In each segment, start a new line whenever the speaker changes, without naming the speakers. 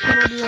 Aujourd'hui, on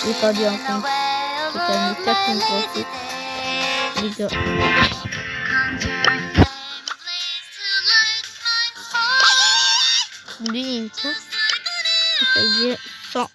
est pas bien compte. C'est un état qu'on profite. Les gars. Lui, ça veut dire 100.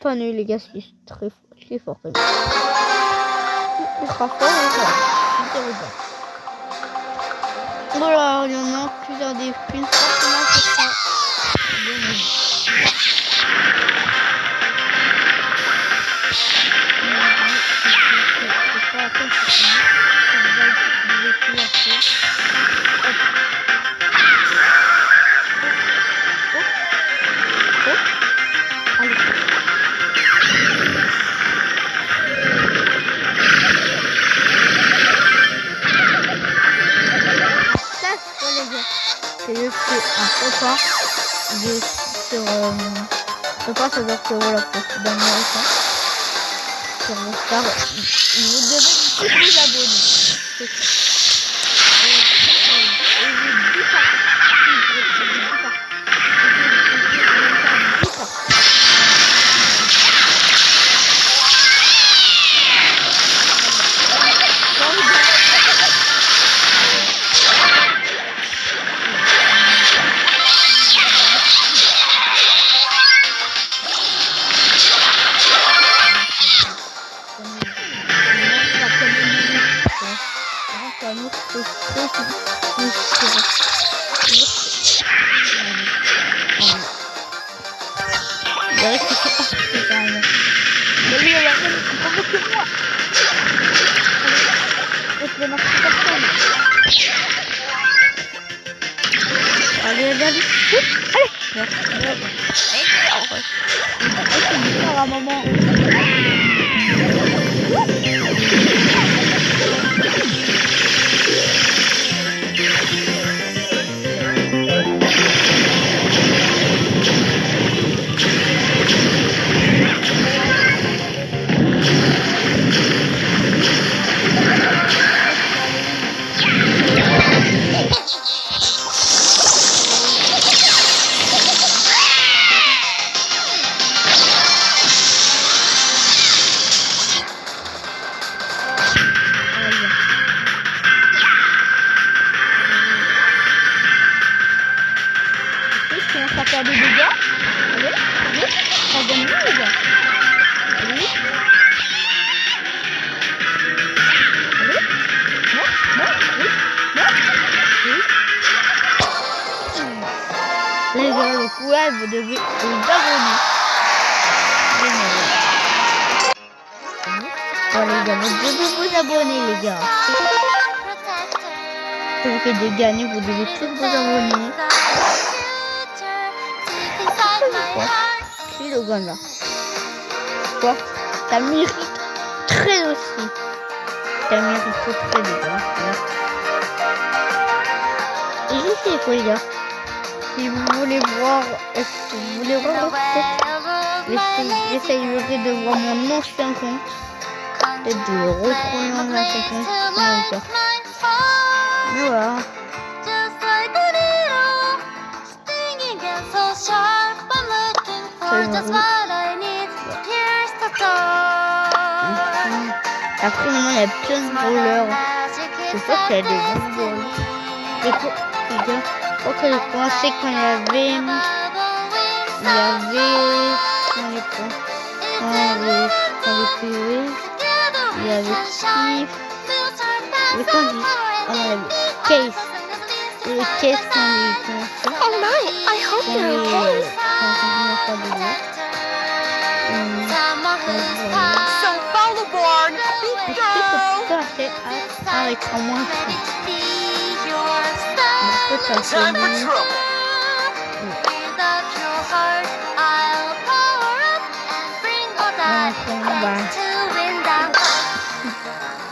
Pas nul les gars, c'est très fort, c'est fort quand même. Il sera fort, voilà, il y en a plusieurs des films, forcément c'est ça. C'est juste un repas sur repas, ça doit être voilà, dans le repas sur mon star. Vous devez vous abonner. C'est ça. Allez, à maman. Ça fait des dégâts. Allez, ça donne mieux les gars. Allez. Allez. Non, oui. Les gars, le coup là, vous devez vous abonner. Bon les gars, vous devez vous abonner les gars. Pour que de gagner, vous devez tous vous abonner. C'est le gars là. Quoi? Ça mérite très aussi. Ça mérite très les gars. Et je sais quoi les gars. Si vous voulez voir, j'essayerai de voir mon ancien compte. Peut-être de retrouver mon ancien compte. Mais voilà. Après, maintenant, il y a plein de brawlers. Je sais qu'il y a des bons brawlers. Et pour les gars, je crois que j'ai commencé quand il y avait il y avait Steve, Le candy. On a le case. Le case quand il commence.
Oh my, I hope you're okay. So Balaborn, big girl.
Avec en moins
Time for trouble.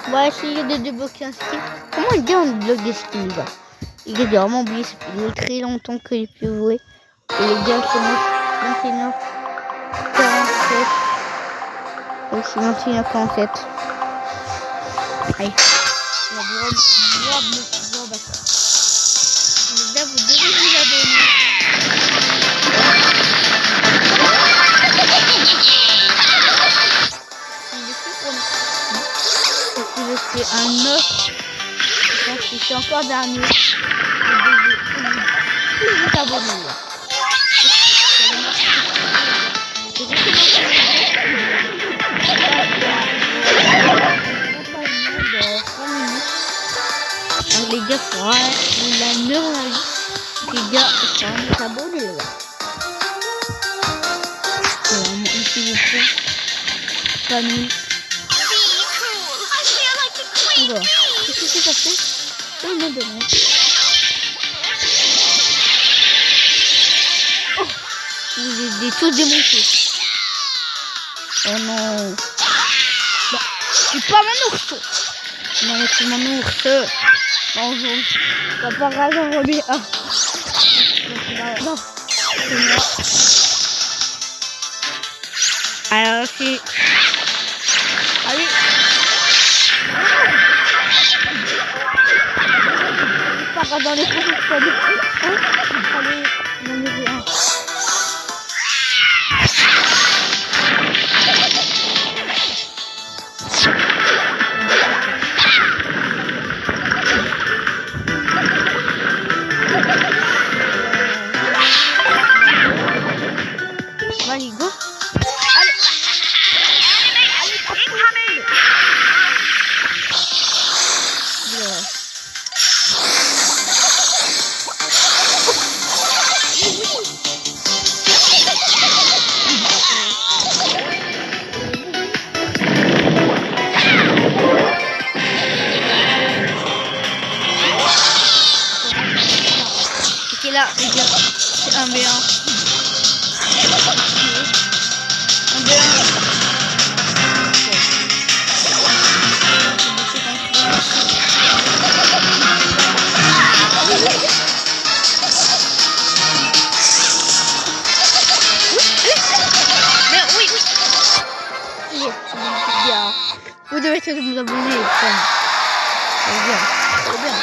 On va essayer de débloquer un skin. Comment il dit on débloque des skins là? Il est vraiment oublié, ça fait très longtemps que j'ai pu jouer. Et les gars, c'est 21h47. Donc c'est 21h47. Allez. On va voir le battre. Les gars, vous devez vous abonner. C'est un autre. Je pense que c'est encore dernier. Vous abonner. Les gars, il faudra la neurologie. Les gars, il faudra s'abonner là. Ici, je trouve pas nul. Oula, qu'est-ce qui s'est passé? Oh non, non. Oh, vous êtes tous démontés. Oh non. Bah, c'est pas mon ours. Non, c'est mon ours. Bonjour. Ça part à l'enrobé. Ah. Non, c'est moi. Alors, c'est... Allez. Pas dans les produits. Allez, numéro 1. Vas-y, go. Allez. Allez, incoming. Ok là, les gars, c'est 1v1. 1v1. Vous devez tous vous abonner. C'est bien. C'est bien.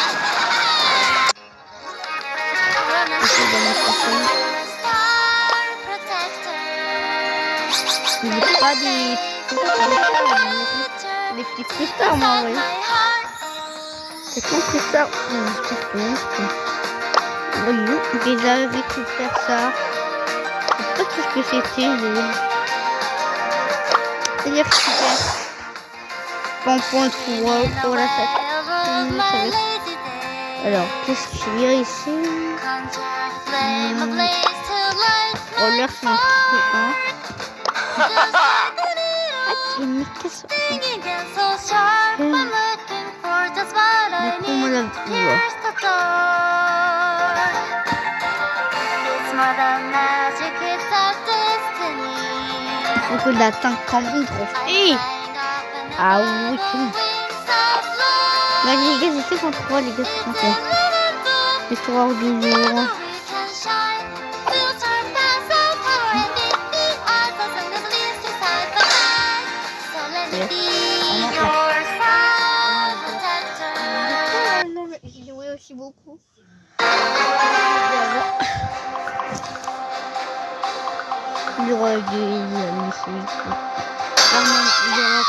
Il n'y a pas des petits cristaux, moi, oui. C'est comme ça. Oui, déjà récupère ça. Je sais pas ce que c'était. Il y a super. Bon point pour la fête. Alors, qu'est-ce qu'il y a ici? Oh, l'air c'est un mais qu'est-ce que c'est? Comment la voix? Il faut que l'atteinte comme une trophée. Ah oui, c'est bon. Mais les gars, c'est 53, les gars, c'est 51. L'histoire du jour. J'ai joué aussi beaucoup. Il y aura des musiques. Il y aura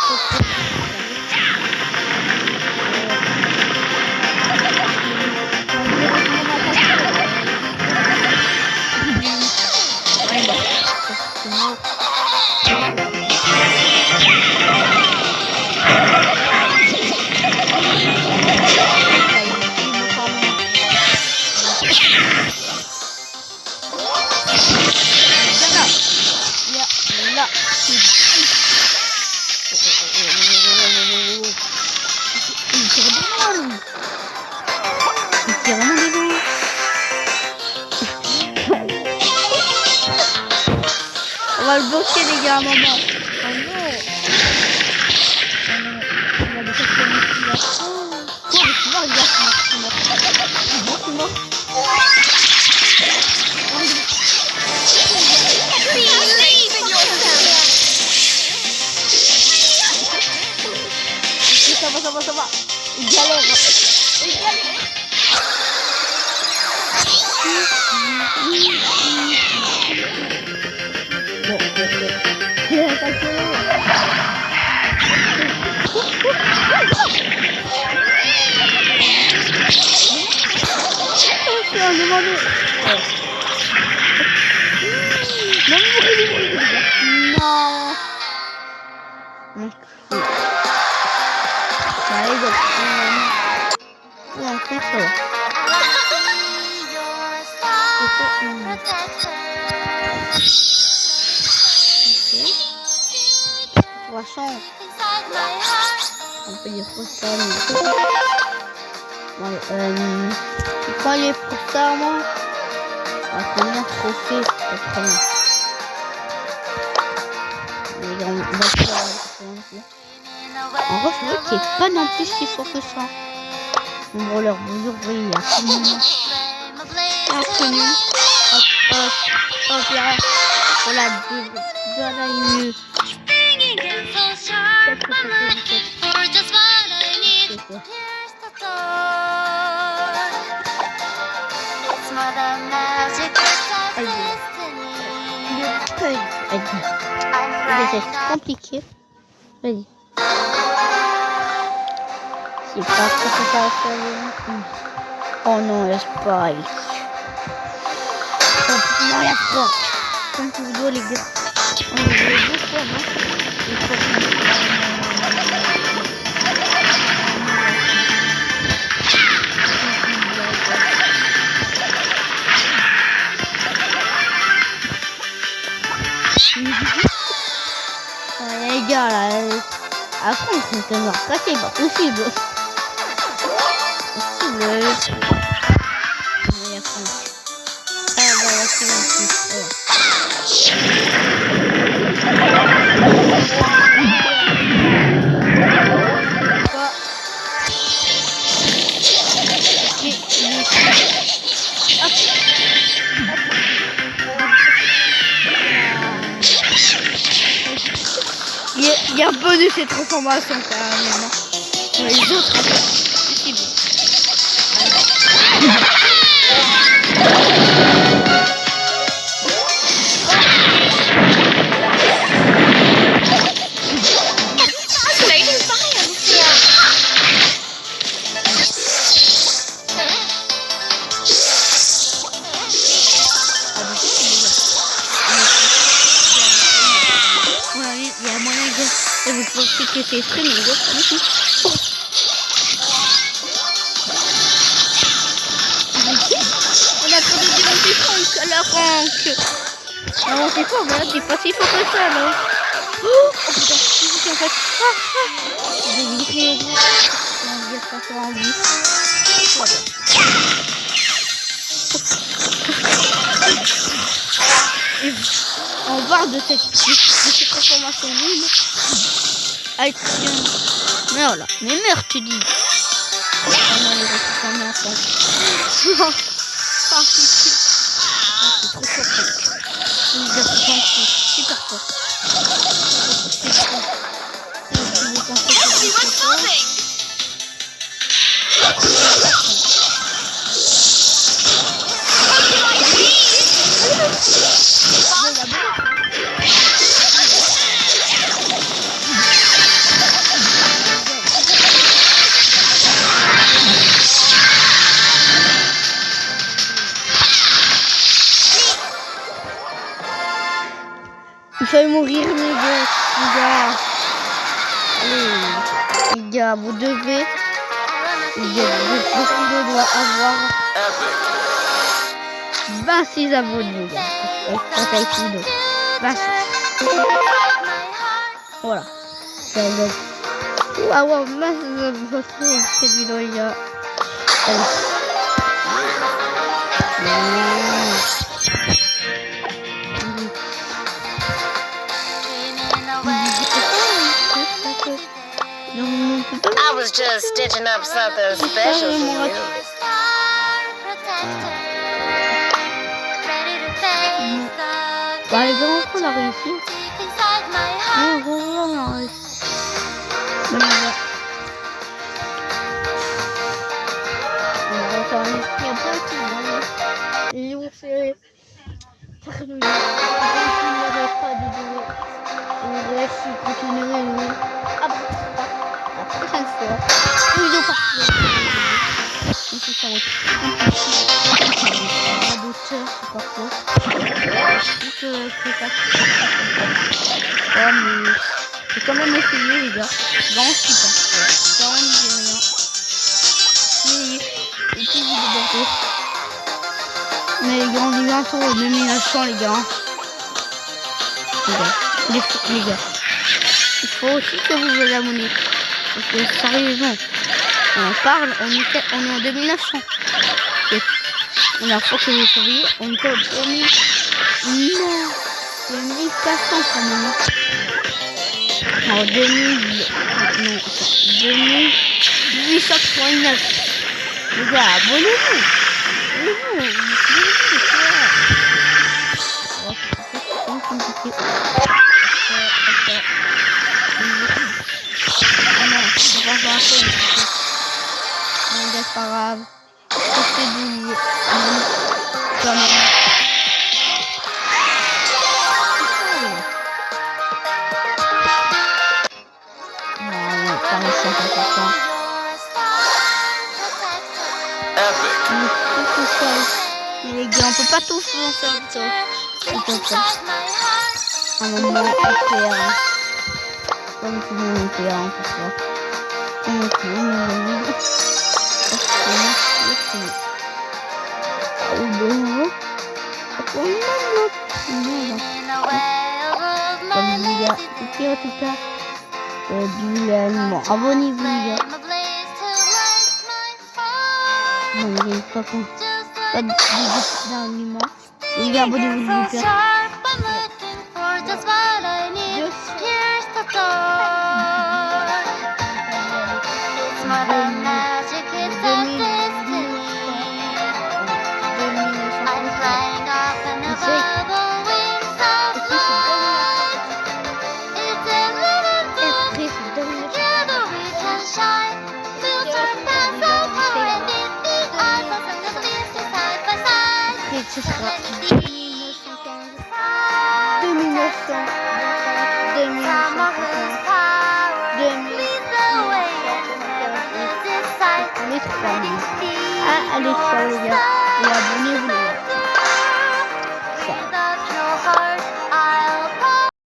tire de loin, lui. Il tire vraiment de loin. On va le bloquer, les gars, à un moment. Oh non. Oh non. On va le casser ici, là. Oh, mais je suis mort, les gars. Je suis mort. Je suis mort. Ça va. Il galère. Bon, non. On peut dire ça, mais... c'est quoi les pour ça, moi? Combien de trophées? C'est très bien. Les gars, on va faire en vrai, c'est vrai qu'il n'est pas non plus si fort que ça. Bon, leur bonjour, vous voyez, il y a tout le monde. Inconnu. Hop là. Voilà, de la mieux. C'est compliqué. Vas-y. C'est pas que ça va faire. Oh non, la spike. Oh non, la spike. Comme tu dois les gars. On les voit deux fois, non? Les gars là, après on peut me repasser, pas possible. Il y a un peu de cette transformation quand même. Les autres, c'est bon. Vous pensez que c'est très bien. On a trouvé du multi-franc à la rank. Ah, on sait pas, voilà, c'est pas si fort que ça, non? Oh putain, c'est en fait. J'ai vitré. On va dire ça en vie. On parle de cette transformation nulle. Ah tiens. Mais voilà. Mais merde, tu dis. Oh non, il reste combien ça? Ah, c'est trop fort. C'est super fort. Il fallait mourir, les gars. Allez, les gars, vous devez. Vous doit avoir 26 abonnés, les gars. 26. Voilà. Wow, mince, je sais, c'est du là, il y a... Allez.
I was just stitching up something special for you.
Bah, les enfants, on a réussi. Non, on a réussi. Bon, on va refaire il y a plein de films. Et on fait... Je ne continuerai pas de jouer. Je continuerai la prochaine fois. Une vidéo par jour. On fait ça la d'auteur, c'est pas quoi. Donc, c'est pas oh, mais j'ai quand même essayé, les gars. Vraiment super. Vraiment nigérien. Et puis, de Bordeaux. Mais les gars, on est bientôt au 2900, les gars. Les gars. Il faut aussi que vous vous abonnez. Parce que sérieusement, on parle, on est en 2900. Et la dernière fois que j'ai surveillé, on était au premier. Non, c'est 1400 quand même. En 2000, non, 2889. Les gars, abonnez-vous. C'est pas grave. C'est du... Mais les gars, on peut pas tout faire ça. Un moment, on fait comme tout le monde fait un peu ça. En tout cas, bon, abonnez-vous les gars. Non, il n'y a pas de d'animaux. Les gars, abonnez-vous s'il vous plaît. Ce sera 2915, 2900, 2900, 2900, allez, ciao les gars, et abonnez-vous les gars.